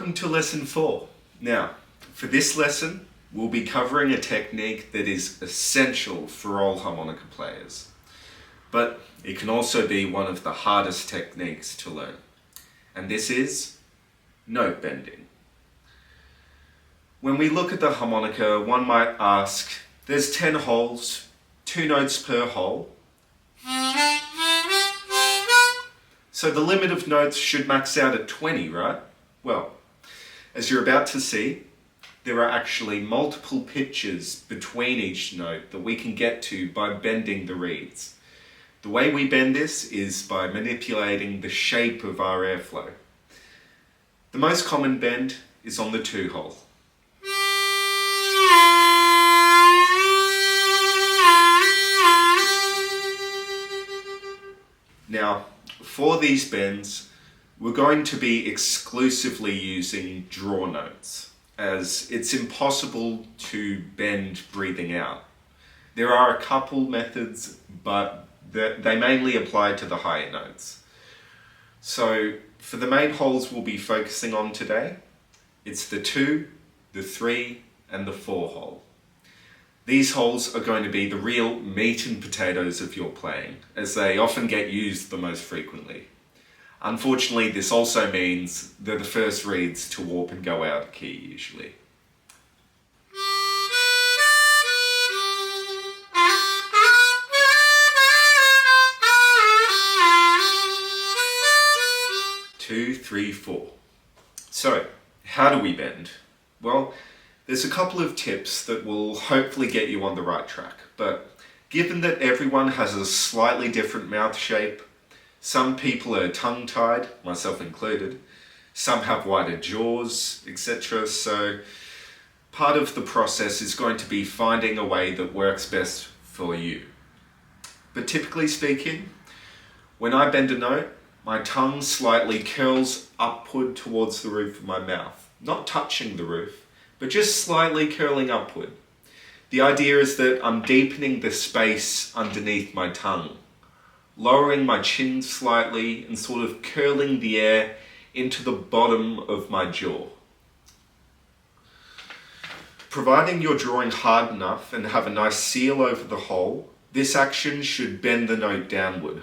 Welcome to lesson 4. Now, for this lesson, we'll be covering a technique that is essential for all harmonica players, but it can also be one of the hardest techniques to learn, and this is note bending. When we look at the harmonica, one might ask, there's 10 holes, 2 notes per hole, so the limit of notes should max out at 20, right? Well, as you're about to see, there are actually multiple pitches between each note that we can get to by bending the reeds. The way we bend this is by manipulating the shape of our airflow. The most common bend is on the 2 hole. Now, for these bends, we're going to be exclusively using draw notes, as it's impossible to bend breathing out. There are a couple methods, but they mainly apply to the higher notes. So for the main holes we'll be focusing on today, it's the 2, the 3, and the 4 hole. These holes are going to be the real meat and potatoes of your playing, as they often get used the most frequently. Unfortunately, this also means they're the first reeds to warp and go out of key usually. Two, 3, 4. So, how do we bend? Well, there's a couple of tips that will hopefully get you on the right track, but given that everyone has a slightly different mouth shape, some people are tongue-tied, myself included, some have wider jaws, etc. So part of the process is going to be finding a way that works best for you. But typically speaking, when I bend a note, my tongue slightly curls upward towards the roof of my mouth, not touching the roof, but just slightly curling upward. The idea is that I'm deepening the space underneath my tongue, lowering my chin slightly and sort of curling the air into the bottom of my jaw. Providing you're drawing hard enough and have a nice seal over the hole, this action should bend the note downward.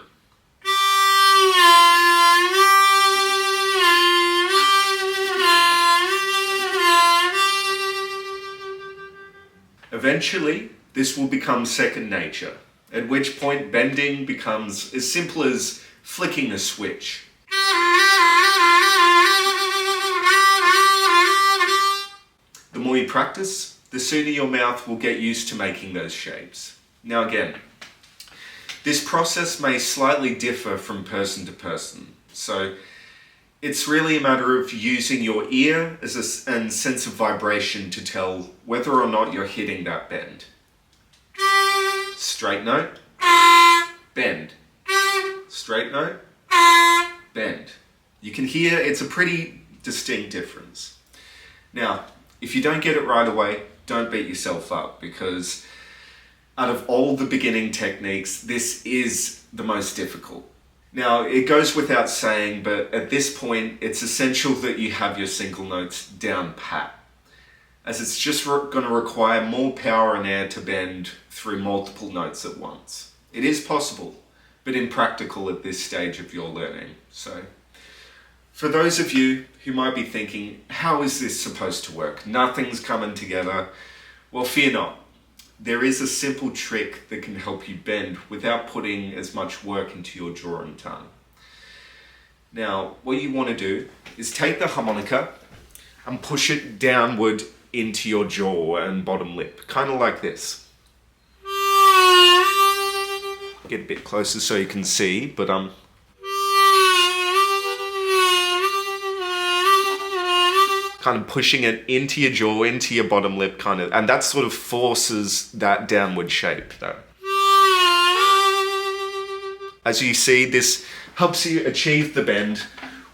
Eventually, this will become second nature, at which point bending becomes as simple as flicking a switch. The more you practice, the sooner your mouth will get used to making those shapes. Now again, this process may slightly differ from person to person, so it's really a matter of using your ear and sense of vibration to tell whether or not you're hitting that bend. Straight note, bend. Straight note, bend. You can hear it's a pretty distinct difference. Now, if you don't get it right away, don't beat yourself up, because out of all the beginning techniques, this is the most difficult. Now, it goes without saying, but at this point, it's essential that you have your single notes down pat, as it's just going to require more power and air to bend through multiple notes at once. It is possible, but impractical at this stage of your learning. So, for those of you who might be thinking, how is this supposed to work? Nothing's coming together. Well, fear not. There is a simple trick that can help you bend without putting as much work into your jaw and tongue. Now, what you want to do is take the harmonica and push it downward into your jaw and bottom lip, kind of like this. Get a bit closer so you can see, but kind of pushing it into your jaw, into your bottom lip, kind of, and that sort of forces that downward shape though. As you see, this helps you achieve the bend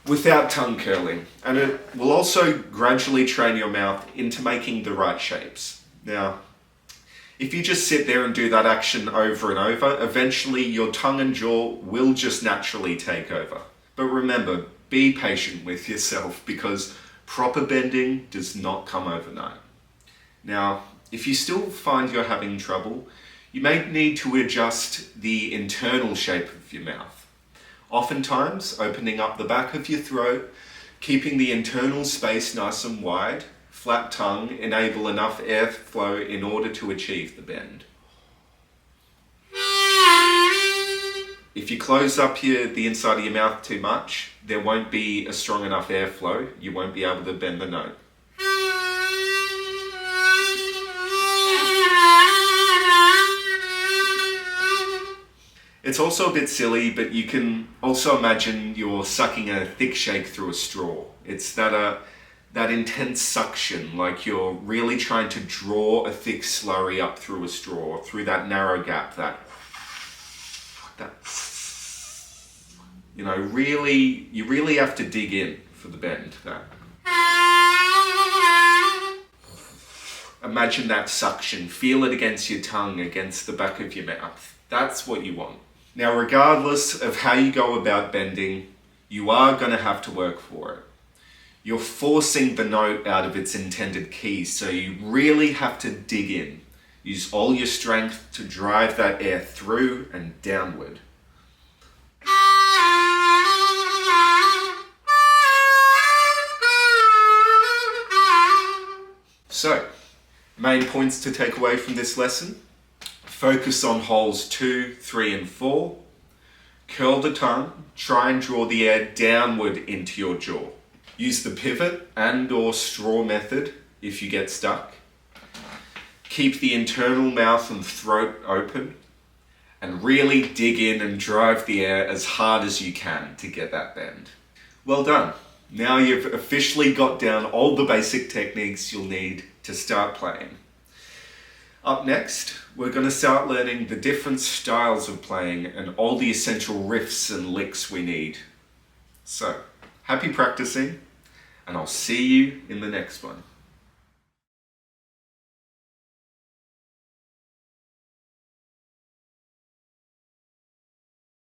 without tongue curling, and it will also gradually train your mouth into making the right shapes. Now, if you just sit there and do that action over and over, eventually your tongue and jaw will just naturally take over. But remember, be patient with yourself, because Proper bending does not come overnight. Now, if you still find you're having trouble, you may need to adjust the internal shape of your mouth. Oftentimes, opening up the back of your throat, keeping the internal space nice and wide, flat tongue enable enough airflow in order to achieve the bend. If you close up the inside of your mouth too much, there won't be a strong enough airflow. You won't be able to bend the note. It's also a bit silly, but you can also imagine you're sucking a thick shake through a straw. It's that intense suction, like you're really trying to draw a thick slurry up through a straw, through that narrow gap, that you really have to dig in for the bend. Imagine that suction, feel it against your tongue, against the back of your mouth. That's what you want. Now, regardless of how you go about bending, you are going to have to work for it. You're forcing the note out of its intended key, so you really have to dig in. Use all your strength to drive that air through and downward. So, main points to take away from this lesson. Focus on holes 2, 3, and 4. Curl the tongue. Try and draw the air downward into your jaw. Use the pivot and/or straw method if you get stuck. Keep the internal mouth and throat open. And really dig in and drive the air as hard as you can to get that bend. Well done. Now you've officially got down all the basic techniques you'll need to start playing. Up next, we're going to start learning the different styles of playing and all the essential riffs and licks we need. So, happy practicing, and I'll see you in the next one.